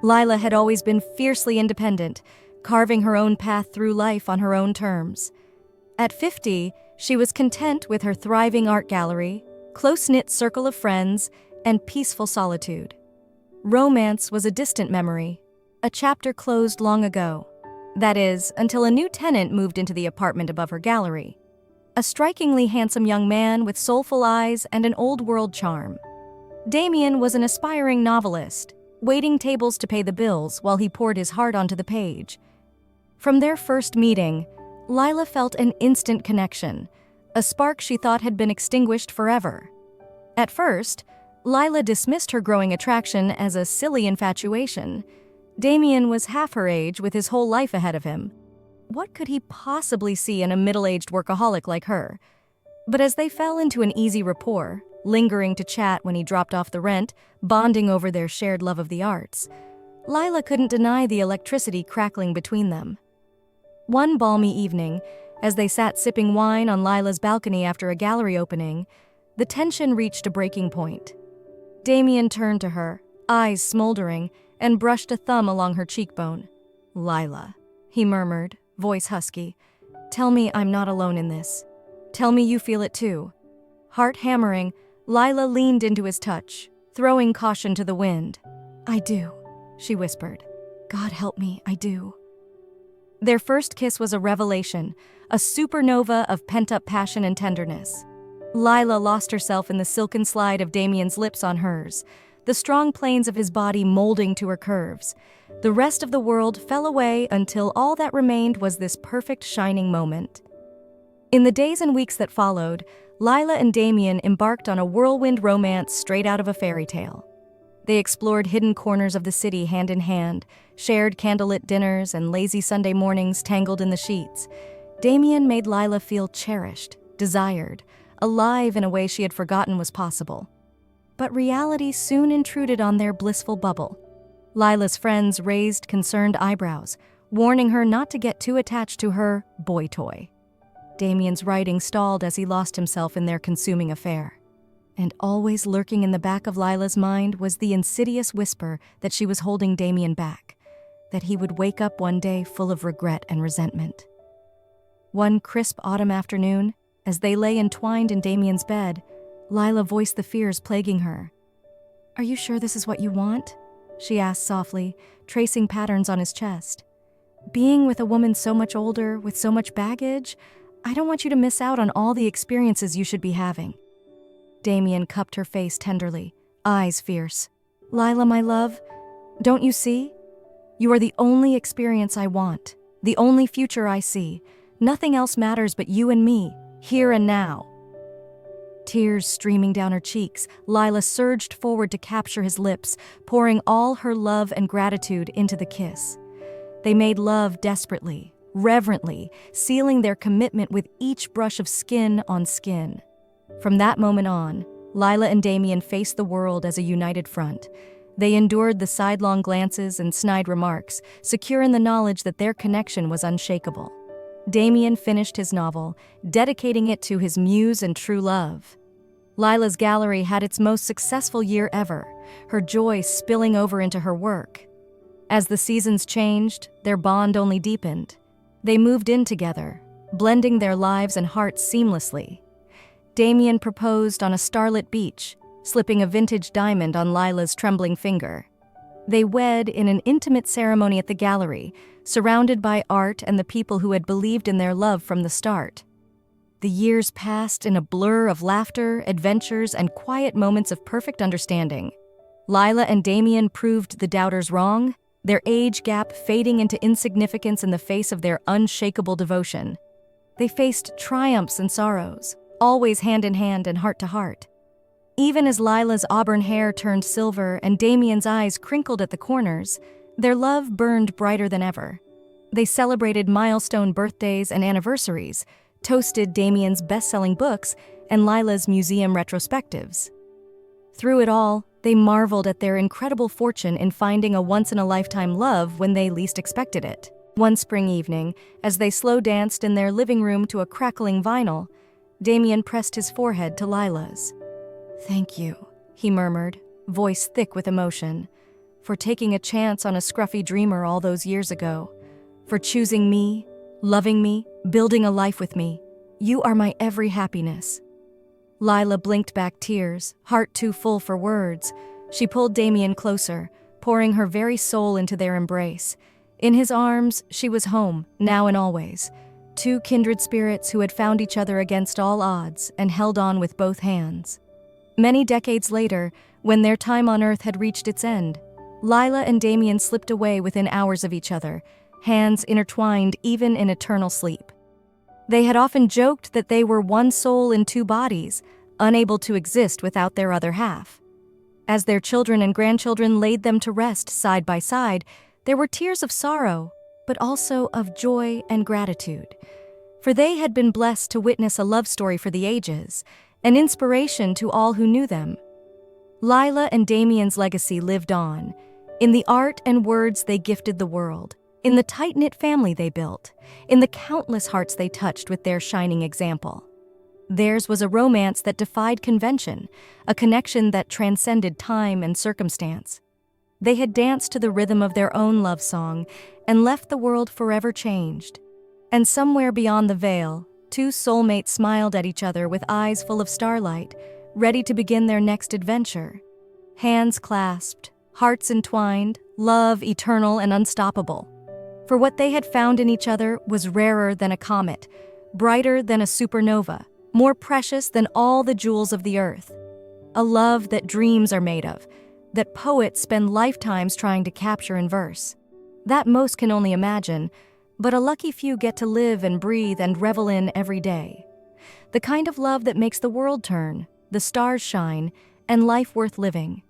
Lila had always been fiercely independent, carving her own path through life on her own terms. At 50, she was content with her thriving art gallery, close-knit circle of friends, and peaceful solitude. Romance was a distant memory, a chapter closed long ago. That is, until a new tenant moved into the apartment above her gallery. A strikingly handsome young man with soulful eyes and an old-world charm. Damien was an aspiring novelist, waiting tables to pay the bills while he poured his heart onto the page. From their first meeting, Lila felt an instant connection, a spark she thought had been extinguished forever. At first, Lila dismissed her growing attraction as a silly infatuation. Damien was half her age with his whole life ahead of him. What could he possibly see in a middle-aged workaholic like her? But as they fell into an easy rapport, lingering to chat when he dropped off the rent, bonding over their shared love of the arts, Lila couldn't deny the electricity crackling between them. One balmy evening, as they sat sipping wine on Lila's balcony after a gallery opening, the tension reached a breaking point. Damien turned to her, eyes smoldering, and brushed a thumb along her cheekbone. "Lila," he murmured, voice husky, "tell me I'm not alone in this. Tell me you feel it too." Heart hammering, Lila leaned into his touch, throwing caution to the wind. "I do," she whispered. "God help me, I do." Their first kiss was a revelation, a supernova of pent-up passion and tenderness. Lila lost herself in the silken slide of Damien's lips on hers, the strong planes of his body molding to her curves. The rest of the world fell away until all that remained was this perfect shining moment. In the days and weeks that followed, Lila and Damien embarked on a whirlwind romance straight out of a fairy tale. They explored hidden corners of the city hand in hand, shared candlelit dinners and lazy Sunday mornings tangled in the sheets. Damien made Lila feel cherished, desired, alive in a way she had forgotten was possible. But reality soon intruded on their blissful bubble. Lila's friends raised concerned eyebrows, warning her not to get too attached to her boy toy. Damien's writing stalled as he lost himself in their consuming affair. And always lurking in the back of Lila's mind was the insidious whisper that she was holding Damien back, that he would wake up one day full of regret and resentment. One crisp autumn afternoon, as they lay entwined in Damien's bed, Lila voiced the fears plaguing her. "Are you sure this is what you want?" she asked softly, tracing patterns on his chest. "Being with a woman so much older, with so much baggage, I don't want you to miss out on all the experiences you should be having." Damien cupped her face tenderly, eyes fierce. "Lila, my love, don't you see? You are the only experience I want, the only future I see. Nothing else matters but you and me, here and now." Tears streaming down her cheeks, Lila surged forward to capture his lips, pouring all her love and gratitude into the kiss. They made love desperately, reverently, sealing their commitment with each brush of skin on skin. From that moment on, Lila and Damien faced the world as a united front. They endured the sidelong glances and snide remarks, secure in the knowledge that their connection was unshakable. Damien finished his novel, dedicating it to his muse and true love. Lila's gallery had its most successful year ever, her joy spilling over into her work. As the seasons changed, their bond only deepened. They moved in together, blending their lives and hearts seamlessly. Damien proposed on a starlit beach, slipping a vintage diamond on Lila's trembling finger. They wed in an intimate ceremony at the gallery, surrounded by art and the people who had believed in their love from the start. The years passed in a blur of laughter, adventures, and quiet moments of perfect understanding. Lila and Damien proved the doubters wrong, their age gap fading into insignificance in the face of their unshakable devotion. They faced triumphs and sorrows, always hand in hand and heart to heart. Even as Lila's auburn hair turned silver and Damien's eyes crinkled at the corners, their love burned brighter than ever. They celebrated milestone birthdays and anniversaries, toasted Damien's best-selling books and Lila's museum retrospectives. Through it all, they marveled at their incredible fortune in finding a once-in-a-lifetime love when they least expected it. One spring evening, as they slow danced in their living room to a crackling vinyl, Damien pressed his forehead to Lila's. "Thank you," he murmured, voice thick with emotion, for taking a chance on a scruffy dreamer all those years ago, for choosing me, loving me, building a life with me. You are my every happiness." Lila blinked back tears, heart too full for words. She pulled Damien closer, pouring her very soul into their embrace. In his arms, she was home, now and always. Two kindred spirits who had found each other against all odds and held on with both hands. Many decades later, when their time on Earth had reached its end, Lila and Damien slipped away within hours of each other, hands intertwined even in eternal sleep. They had often joked that they were one soul in two bodies, unable to exist without their other half. As their children and grandchildren laid them to rest side by side, there were tears of sorrow, but also of joy and gratitude. For they had been blessed to witness a love story for the ages, an inspiration to all who knew them. Lila and Damien's legacy lived on, in the art and words they gifted the world, in the tight-knit family they built, in the countless hearts they touched with their shining example. Theirs was a romance that defied convention, a connection that transcended time and circumstance. They had danced to the rhythm of their own love song and left the world forever changed. And somewhere beyond the veil, two soulmates smiled at each other with eyes full of starlight, ready to begin their next adventure. Hands clasped, hearts entwined, love eternal and unstoppable. For what they had found in each other was rarer than a comet, brighter than a supernova, more precious than all the jewels of the earth. A love that dreams are made of, that poets spend lifetimes trying to capture in verse. That most can only imagine, but a lucky few get to live and breathe and revel in every day. The kind of love that makes the world turn, the stars shine, and life worth living.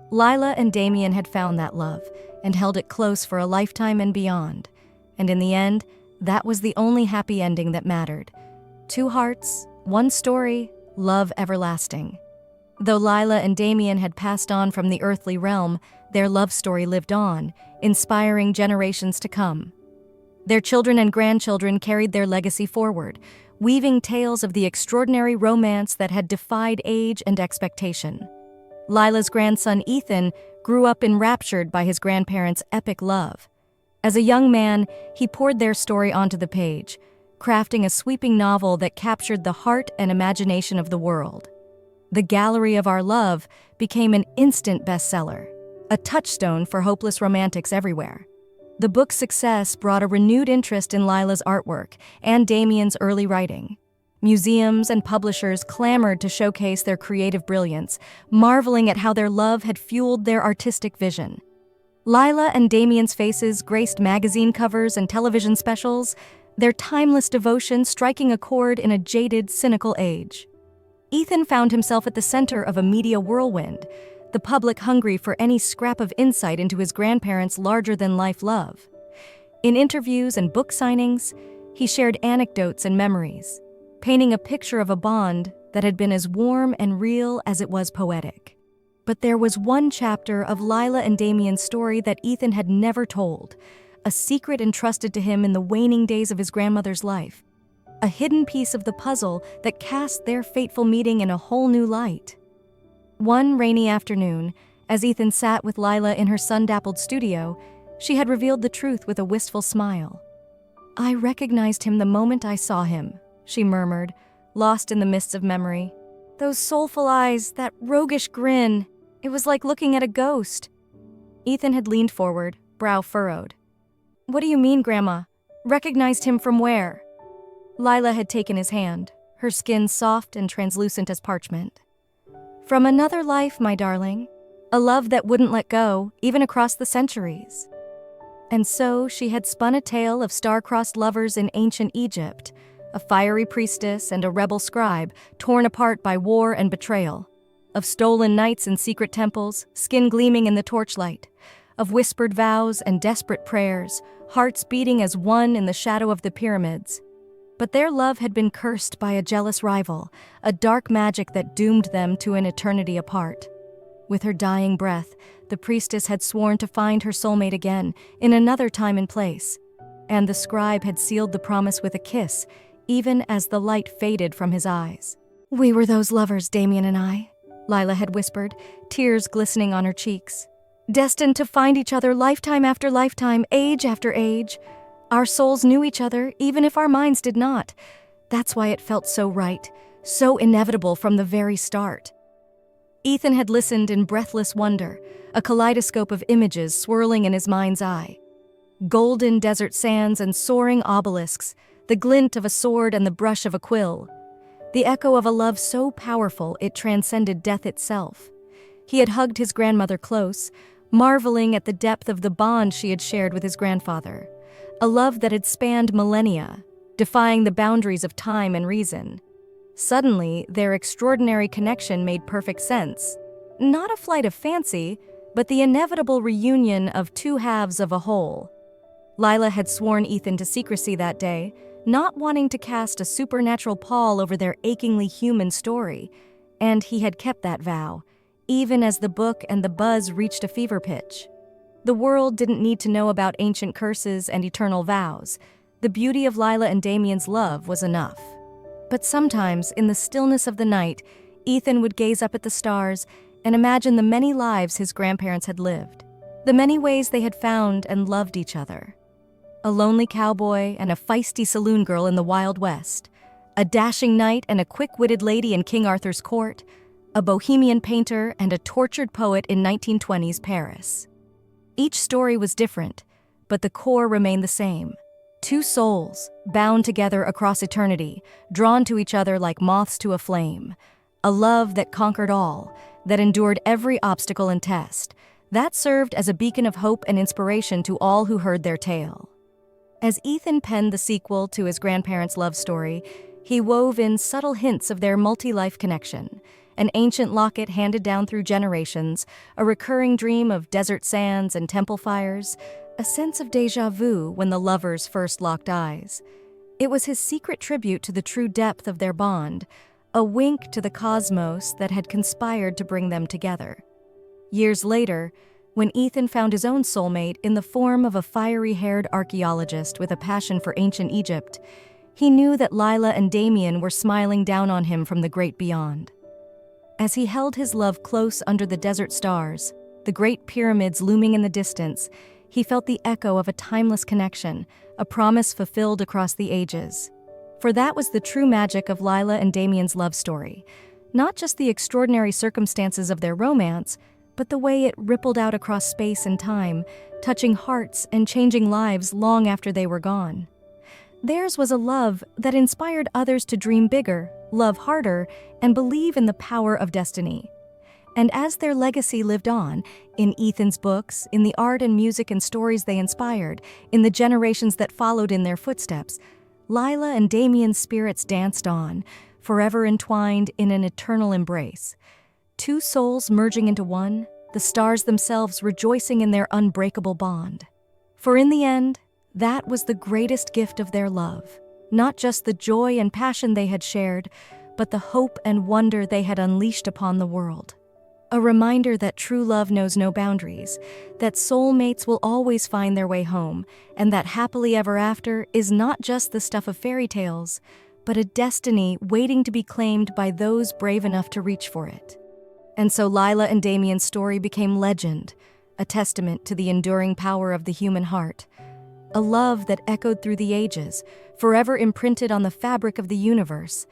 Lila and Damien had found that love and held it close for a lifetime and beyond. And in the end, that was the only happy ending that mattered. Two hearts, one story, love everlasting. Though Lila and Damien had passed on from the earthly realm, their love story lived on, inspiring generations to come. Their children and grandchildren carried their legacy forward, weaving tales of the extraordinary romance that had defied age and expectation. Lila's grandson Ethan grew up enraptured by his grandparents' epic love. As a young man, he poured their story onto the page, crafting a sweeping novel that captured the heart and imagination of the world. The Gallery of Our Love became an instant bestseller, a touchstone for hopeless romantics everywhere. The book's success brought a renewed interest in Lila's artwork and Damien's early writing. Museums and publishers clamored to showcase their creative brilliance, marveling at how their love had fueled their artistic vision. Lila and Damien's faces graced magazine covers and television specials, their timeless devotion striking a chord in a jaded, cynical age. Ethan found himself at the center of a media whirlwind, the public hungry for any scrap of insight into his grandparents' larger-than-life love. In interviews and book signings, he shared anecdotes and memories, painting a picture of a bond that had been as warm and real as it was poetic. But there was one chapter of Lila and Damien's story that Ethan had never told, a secret entrusted to him in the waning days of his grandmother's life, a hidden piece of the puzzle that cast their fateful meeting in a whole new light. One rainy afternoon, as Ethan sat with Lila in her sun-dappled studio, she had revealed the truth with a wistful smile. "I recognized him the moment I saw him," she murmured, lost in the mists of memory. "Those soulful eyes, that roguish grin, it was like looking at a ghost." Ethan had leaned forward, brow furrowed. "What do you mean, Grandma? Recognized him from where?" Lila had taken his hand, her skin soft and translucent as parchment. "From another life, my darling. A love that wouldn't let go, even across the centuries." And so she had spun a tale of star-crossed lovers in ancient Egypt, a fiery priestess and a rebel scribe torn apart by war and betrayal, of stolen nights in secret temples, skin gleaming in the torchlight, of whispered vows and desperate prayers, hearts beating as one in the shadow of the pyramids. But their love had been cursed by a jealous rival, a dark magic that doomed them to an eternity apart. With her dying breath, the priestess had sworn to find her soulmate again, in another time and place. And the scribe had sealed the promise with a kiss, even as the light faded from his eyes. "We were those lovers, Damien and I," Lila had whispered, tears glistening on her cheeks. destined to find each other lifetime after lifetime, age after age. Our souls knew each other, even if our minds did not. That's why it felt so right, so inevitable from the very start. Ethan had listened in breathless wonder, a kaleidoscope of images swirling in his mind's eye. Golden desert sands and soaring obelisks, the glint of a sword and the brush of a quill. The echo of a love so powerful it transcended death itself. He had hugged his grandmother close, marveling at the depth of the bond she had shared with his grandfather. A love that had spanned millennia, defying the boundaries of time and reason. Suddenly, their extraordinary connection made perfect sense. Not a flight of fancy, but the inevitable reunion of two halves of a whole. Lila had sworn Ethan to secrecy that day, not wanting to cast a supernatural pall over their achingly human story, and he had kept that vow, even as the book and the buzz reached a fever pitch. The world didn't need to know about ancient curses and eternal vows. The beauty of Lila and Damien's love was enough. But sometimes, in the stillness of the night, Ethan would gaze up at the stars and imagine the many lives his grandparents had lived, the many ways they had found and loved each other. A lonely cowboy and a feisty saloon girl in the Wild West, a dashing knight and a quick-witted lady in King Arthur's court, a bohemian painter and a tortured poet in 1920s Paris. Each story was different, but the core remained the same. Two souls, bound together across eternity, drawn to each other like moths to a flame. A love that conquered all, that endured every obstacle and test, that served as a beacon of hope and inspiration to all who heard their tale. As Ethan penned the sequel to his grandparents' love story, he wove in subtle hints of their multi-life connection. An ancient locket handed down through generations, a recurring dream of desert sands and temple fires, a sense of déjà vu when the lovers first locked eyes. It was his secret tribute to the true depth of their bond, a wink to the cosmos that had conspired to bring them together. Years later, when Ethan found his own soulmate in the form of a fiery-haired archaeologist with a passion for ancient Egypt, he knew that Lila and Damien were smiling down on him from the great beyond. As he held his love close under the desert stars, the great pyramids looming in the distance, he felt the echo of a timeless connection, a promise fulfilled across the ages. For that was the true magic of Lila and Damien's love story, not just the extraordinary circumstances of their romance, but the way it rippled out across space and time, touching hearts and changing lives long after they were gone. Theirs was a love that inspired others to dream bigger, love harder, and believe in the power of destiny. And as their legacy lived on, in Ethan's books, in the art and music and stories they inspired, in the generations that followed in their footsteps, Lila and Damien's spirits danced on, forever entwined in an eternal embrace. Two souls merging into one, the stars themselves rejoicing in their unbreakable bond. For in the end, that was the greatest gift of their love, not just the joy and passion they had shared, but the hope and wonder they had unleashed upon the world. A reminder that true love knows no boundaries, that soulmates will always find their way home, and that happily ever after is not just the stuff of fairy tales, but a destiny waiting to be claimed by those brave enough to reach for it. And so Lila and Damien's story became legend, a testament to the enduring power of the human heart. A love that echoed through the ages, forever imprinted on the fabric of the universe,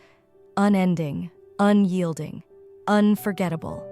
unending, unyielding, unforgettable.